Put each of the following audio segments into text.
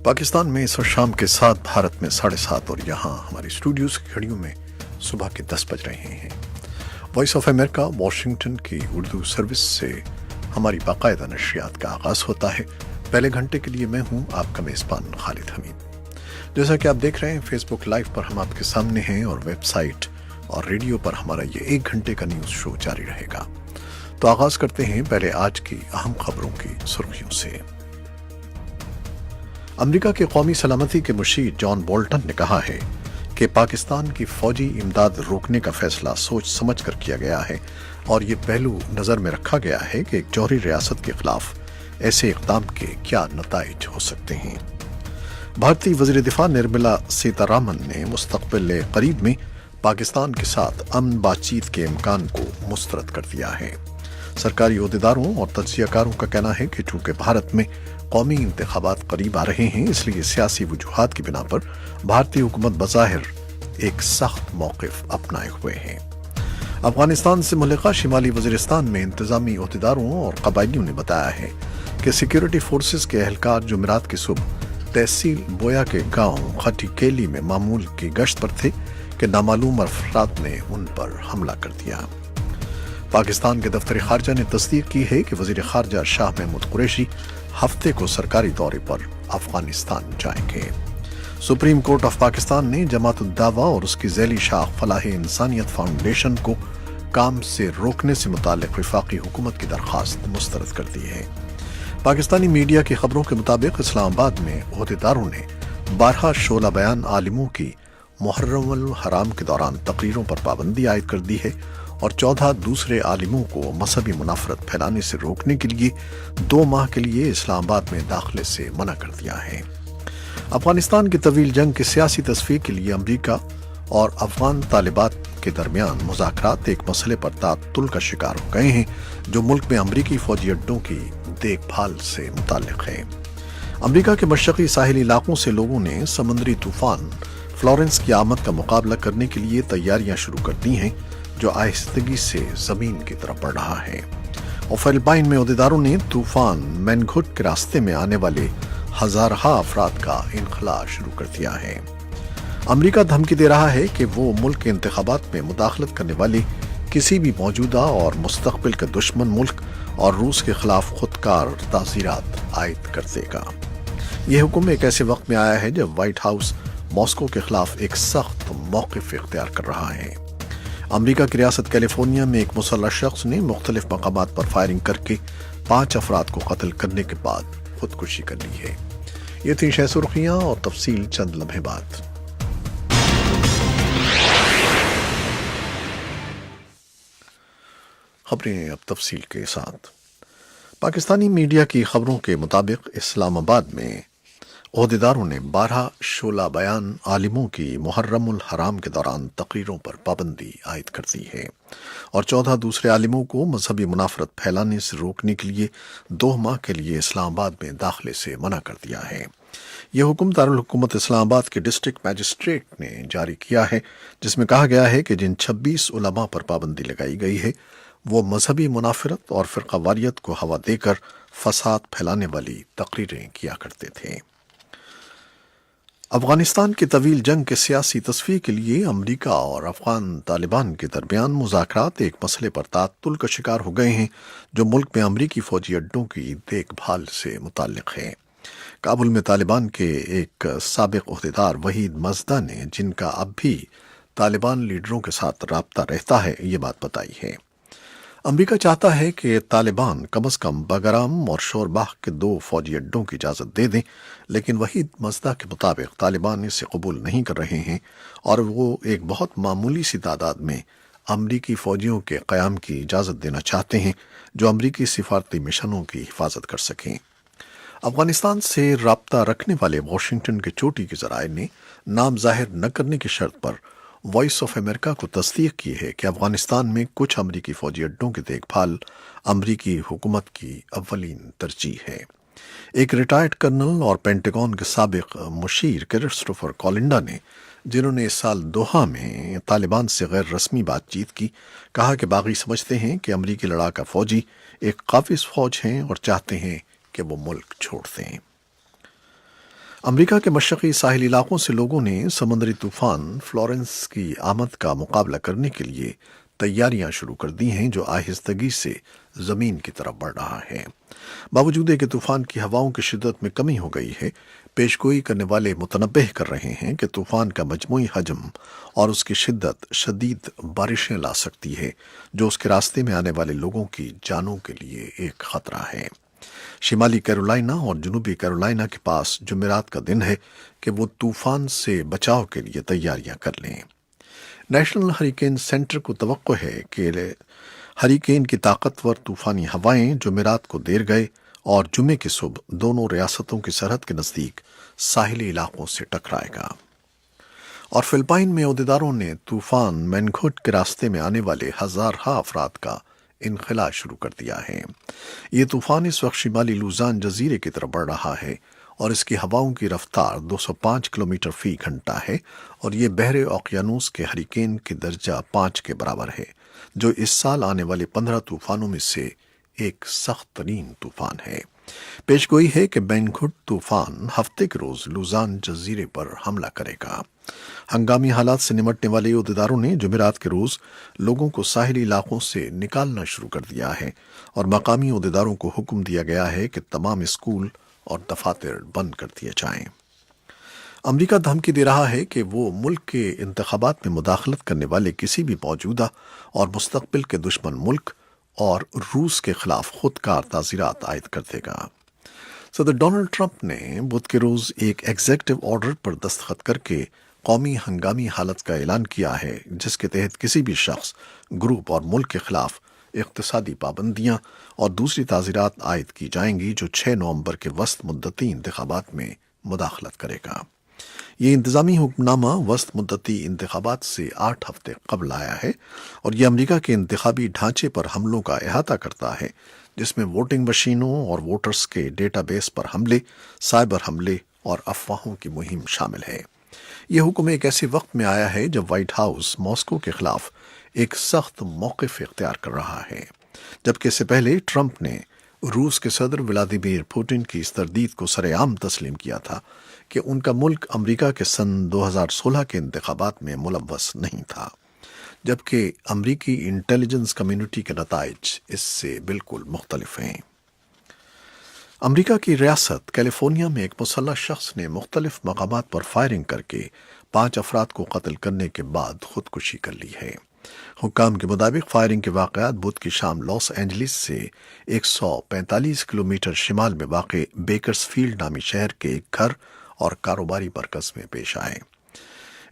पाकिस्तान में इस वक्त शाम के 7, भारत में 7:30 और यहाँ हमारी स्टूडियोज की घड़ियों में सुबह के 10 बज रहे हैं। वॉइस ऑफ अमेरिका वाशिंगटन की उर्दू सर्विस से हमारी बाकायदा नशरियात का आगाज़ होता है। पहले घंटे के लिए मैं हूँ आपका मेज़बान खालिद हमीद। जैसा कि आप देख रहे हैं, फेसबुक लाइव पर हम आपके सामने हैं और वेबसाइट और रेडियो पर हमारा ये 1 घंटे का न्यूज़ शो जारी रहेगा। तो आगाज़ करते हैं पहले आज की अहम खबरों की सुर्खियों से। अमेरिका के कौमी सलामती के मुशीर जॉन बोल्टन ने कहा है कि पाकिस्तान की फौजी इमदाद रोकने का फैसला सोच समझ कर किया गया है और ये पहलू नज़र में रखा गया है कि एक जौहरी रियासत के खिलाफ ऐसे इक़दाम के क्या नताइज हो सकते हैं। भारतीय वज़ीर दिफा निर्मला सीतारामन ने मुस्तक़बिल करीब में पाकिस्तान के साथ अमन बातचीत के इम्कान को मुस्तरद कर दिया है। सरकारी ओहदेदारों और तज्ज़ियाकारों का कहना है कि चूंकि भारत में कौमी इंतखाबात करीब आ रहे हैं, इसलिए सियासी वजूहात की बिना पर भारतीय हुकूमत बज़ाहिर एक सख्त मौक़िफ़ अपनाए हुए हैं। अफगानिस्तान से मुल्लिका शिमाली वज़ीरिस्तान में इंतज़ामी ओहदेदारों और कबायलियों ने बताया है कि सिक्योरिटी फोर्सेस के एहलकार जुमेरात की सुबह तहसील बोया के गांव खटी केली में मामूल की गश्त पर थे कि नामालूम अफराद ने उन पर हमला कर दिया। पाकिस्तान के दफ्तर खारजा ने तस्दीक की है कि वज़ीर खारजा शाह महमूद कुरैशी हफ्ते को सरकारी दौरे पर अफगानिस्तान जाएंगे। सुप्रीम कोर्ट ऑफ पाकिस्तान ने जमात उद दावा और उसकी ज़ैली शाख फलाह इंसानियत फाउंडेशन को काम से रोकने से मुताल्लिक़ वफाकी हुकूमत की दरख्वास्त मुस्तरद कर दी है। पाकिस्तानी मीडिया की खबरों के मुताबिक इस्लामाबाद में ओहदेदारों ने 12 शोला बयान आलिमों की मुहर्रमुल हराम के दौरान तकरीरों पर पाबंदी आयद कर दी है और 14 दूसरे आलिमों को मजहबी मुनाफरत फैलाने से रोकने के लिए 2 माह के लिए इस्लामाबाद में दाखिले से मना कर दिया है। अफगानिस्तान की तवील जंग की सियासी तस्फीक के लिए अमरीका और अफगान तालिबात के दरमियान मुज़ाकरात एक मसले पर तातुल का शिकार हो गए हैं, जो मुल्क में अमरीकी फौजी अड्डों की देखभाल से मुताल्लिक है। अमरीका के मशरक़ी साहिली इलाकों से लोगों ने समुद्री तूफान फ्लोरेंस की आमद का मुकाबला करने के लिए तैयारियां शुरू कर दी हैं, जो आहिस्तगी से जमीन की तरफ बढ़ रहा है। और फिलिपाइन में ओहदेदारों ने तूफान मैनघुट के रास्ते में आने वाले हजारहा अफराद का इनखला शुरू कर दिया है। अमरीका धमकी दे रहा है कि वो मुल्क के इंतखाबात में मुदाखलत करने वाली किसी भी मौजूदा और मुस्तकबिल के दुश्मन मुल्क और रूस के खिलाफ खुदकार ताज़ीरात आयद कर देगा। यह हुक्म एक ऐसे वक्त में आया है जब व्हाइट हाउस मॉस्को के खिलाफ एक सख्त मौक़िफ़ इख्तियार कर रहा है। अमरीका की रियासत कैलिफोर्निया में एक मुसल्लह शख्स ने मुख्तलिफ मकामात पर फायरिंग करके 5 अफराद को कत्ल करने के बाद खुदकुशी कर ली है। ये थी शह सुर्खियां और तफसील चंद लम्हे बाद। खबरें अब तफसील के साथ। पाकिस्तानी मीडिया की खबरों के मुताबिक इस्लामाबाद में ओहदेदारों ने 12 शोला बयान आलिमों की मुहर्रमुल हराम के दौरान तकरीरों पर पाबंदी आयद कर दी है और 14 दूसरे आलिमों को मजहबी मुनाफरत फैलाने से रोकने के लिए 2 माह के लिए इस्लामाबाद में दाखिले से मना कर दिया है। यह हुक्म दारुल हुकूमत इस्लामाबाद के डिस्ट्रिक्ट मैजिस्ट्रेट ने जारी किया है, जिसमें कहा गया है कि जिन 26 उलमा पर पाबंदी लगाई गई है वो मजहबी मुनाफरत और फ़िरक़ावारियत को हवा देकर फसाद फैलाने वाली तकरीरें किया करते थे। अफगानिस्तान की तवील जंग के सियासी तस्फीक के लिए अमरीका और अफगान तालिबान के दरमियान मुज़ाकरात एक मसले पर तातुल का शिकार हो गए हैं, जो मुल्क में अमरीकी फौजी अड्डों की देखभाल से मुताल्लिक है। काबुल में तालिबान के एक साबिक ओहदेदार वहीद मजदा ने, जिनका अब भी तालिबान लीडरों के साथ राब्ता रहता है, ये बात बताई है। अमरीका चाहता है कि तालिबान कम अज़ कम बगराम और शोरबाग के 2 फौजी अड्डों की इजाज़त दे दें, लेकिन वहीद मजदा के मुताबिक तालिबान इसे कबूल नहीं कर रहे हैं और वो एक बहुत मामूली सी तादाद में अमरीकी फ़ौजियों के क़याम की इजाज़त देना चाहते हैं, जो अमरीकी सिफारती मिशनों की हिफाजत कर सकें। अफगानिस्तान से राब्ता रखने वाले वाशिंगटन के चोटी के ज़राए ने नाम ज़ाहिर न करने की शर्त पर वॉइस ऑफ अमेरिका को तस्दीक की है कि अफगानिस्तान में कुछ अमरीकी फौजी अड्डों की देखभाल अमरीकी हुकूमत की अव्वलीन तरजीह है। एक रिटायर्ड कर्नल और पेंटागन के साबिक मुशीर क्रिस्टोफर कॉलिंडा ने, जिन्होंने इस साल दोहा में तालिबान से गैर रस्मी बातचीत की, कहा कि बागी समझते हैं कि अमरीकी लड़ाका फौजी एक काबिज फौज हैं और चाहते हैं कि वो मुल्क छोड़ दें। امریکہ کے مشرقی ساحلی علاقوں سے لوگوں نے سمندری طوفان فلورنس کی آمد کا مقابلہ کرنے کے لیے تیاریاں شروع کر دی ہیں، جو آہستگی سے زمین کی طرف بڑھ رہا ہے۔ باوجود کہ طوفان کی ہواؤں کی شدت میں کمی ہو گئی ہے، پیشگوئی کرنے والے متنبہ کر رہے ہیں کہ طوفان کا مجموعی حجم اور اس کی شدت شدید بارشیں لا سکتی ہے، جو اس کے راستے میں آنے والے لوگوں کی جانوں کے لیے ایک خطرہ ہے۔ شمالی کیرولائنا اور جنوبی کیرولائنا کے پاس جمعرات کا دن ہے کہ وہ طوفان سے بچاؤ کے لیے تیاریاں کر لیں۔ نیشنل ہریکین سینٹر کو توقع ہے کہ ہریکین کی طاقتور طوفانی ہوائیں جمعرات کو دیر گئے اور جمعے کی صبح دونوں ریاستوں کی سرحد کے نزدیک ساحلی علاقوں سے ٹکرائے گا۔ اور فلپائن میں عہدیداروں نے طوفان مینکھوٹ کے راستے میں آنے والے ہزارہا افراد کا انخلاء شروع کر دیا ہے۔ یہ طوفان اس وقت شمالی لوزان جزیرے کی طرف بڑھ رہا ہے اور اس کی ہواؤں کی رفتار 205 کلومیٹر فی گھنٹہ ہے، اور یہ بحر اوقیانوس کے ہریکین کے درجہ 5 کے برابر ہے، جو اس سال آنے والے 15 طوفانوں میں سے ایک سخت ترین طوفان ہے۔ پیش گوئی ہے کہ مینکھوٹ طوفان ہفتے کے روز لوزان جزیرے پر حملہ کرے گا۔ ہنگامی حالات سے نمٹنے والے عہدیداروں نے جمعرات کے روز لوگوں کو ساحلی علاقوں سے نکالنا شروع کر دیا ہے، اور مقامی عہدیداروں کو حکم دیا گیا ہے کہ تمام اسکول اور دفاتر بند کر دیے جائیں۔ امریکہ دھمکی دے رہا ہے کہ وہ ملک کے انتخابات میں مداخلت کرنے والے کسی بھی موجودہ اور مستقبل کے دشمن ملک اور روس کے خلاف خودکار تعزیرات عائد کر دے گا۔ صدر ڈونلڈ ٹرمپ نے بدھ کے روز ایک ایگزیکٹو آرڈر پر دستخط کر کے قومی ہنگامی حالت کا اعلان کیا ہے، جس کے تحت کسی بھی شخص، گروپ اور ملک کے خلاف اقتصادی پابندیاں اور دوسری تعزیرات عائد کی جائیں گی، جو 6 نومبر کے وسط مدتی انتخابات میں مداخلت کرے گا۔ یہ انتظامی حکم نامہ وسط مدتی انتخابات سے 8 ہفتے قبل آیا ہے، اور یہ امریکہ کے انتخابی ڈھانچے پر حملوں کا احاطہ کرتا ہے، جس میں ووٹنگ مشینوں اور ووٹرز کے ڈیٹا بیس پر حملے، سائبر حملے اور افواہوں کی مہم شامل ہے۔ یہ حکم ایک ایسے وقت میں آیا ہے جب وائٹ ہاؤس ماسکو کے خلاف ایک سخت موقف اختیار کر رہا ہے، جبکہ اس سے پہلے ٹرمپ نے روس کے صدر ولادیمیر پوٹن کی اس تردید کو سر عام تسلیم کیا تھا کہ ان کا ملک امریکہ کے سن 2016 کے انتخابات میں ملوث نہیں تھا، جبکہ امریکی انٹیلیجنس کمیونٹی کے نتائج اس سے بالکل مختلف ہیں۔ امریکہ کی ریاست کیلیفورنیا میں ایک مسلح شخص نے مختلف مقامات پر فائرنگ کر کے 5 افراد کو قتل کرنے کے بعد خودکشی کر لی ہے۔ حکام کے مطابق فائرنگ کے واقعات بدھ کی شام لاس اینجلس سے 145 کلومیٹر شمال میں واقع بیکرز فیلڈ نامی شہر کے ایک گھر اور کاروباری مرکز میں پیش آئے۔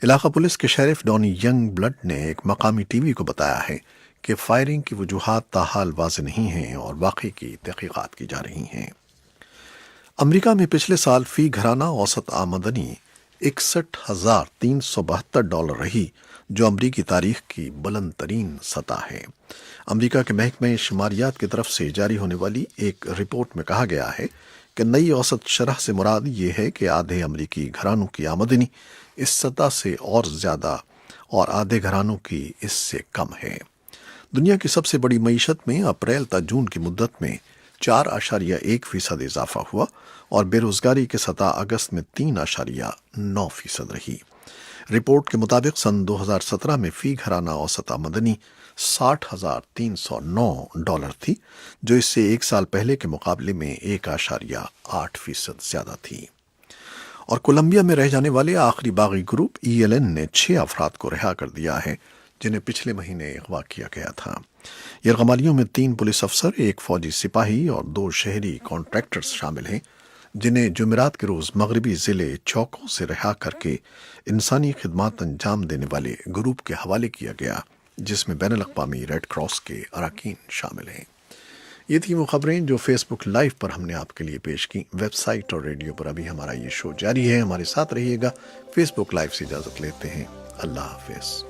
علاقہ پولیس کے شیرف ڈونی ینگ بلڈ نے ایک مقامی ٹی وی کو بتایا ہے کہ فائرنگ کی وجوہات تاحال واضح نہیں ہیں اور واقعے کی تحقیقات کی جا رہی ہیں۔ امریکہ میں پچھلے سال فی گھرانہ اوسط آمدنی $61,372 رہی، جو امریکی تاریخ کی بلند ترین سطح ہے۔ امریکہ کے محکمہ شماریات کی طرف سے جاری ہونے والی ایک رپورٹ میں کہا گیا ہے کہ نئی اوسط شرح سے مراد یہ ہے کہ آدھے امریکی گھرانوں کی آمدنی اس سطح سے اور زیادہ اور آدھے گھرانوں کی اس سے کم ہے۔ دنیا کی سب سے بڑی معیشت میں اپریل تا جون کی مدت میں 4.1% اضافہ ہوا، اور بے روزگاری کی سطح اگست میں 3.9% رہی۔ رپورٹ کے مطابق سن 2017 میں فی گھرانہ اوسط آمدنی $60,309 تھی، جو اس سے 1 سال پہلے کے مقابلے میں 1.8% زیادہ تھی۔ اور کولمبیا میں رہ جانے والے آخری باغی گروپ ELN نے 6 افراد کو رہا کر دیا ہے، جنہیں پچھلے مہینے اغوا کیا گیا تھا۔ یرغمالیوں میں 3 پولیس افسر، 1 فوجی سپاہی اور 2 شہری کانٹریکٹرز شامل ہیں، جنہیں جمعرات کے روز مغربی ضلع چوکو سے رہا کر کے انسانی خدمات انجام دینے والے گروپ کے حوالے کیا گیا، جس میں بین الاقوامی ریڈ کراس کے اراکین شامل ہیں۔ یہ تھی وہ خبریں جو فیس بک لائیو پر ہم نے آپ کے لیے پیش کی۔ ویب سائٹ اور ریڈیو پر ابھی ہمارا یہ شو جاری ہے، ہمارے ساتھ رہیے گا۔ فیس بک لائیو سے اجازت لیتے ہیں، اللہ حافظ۔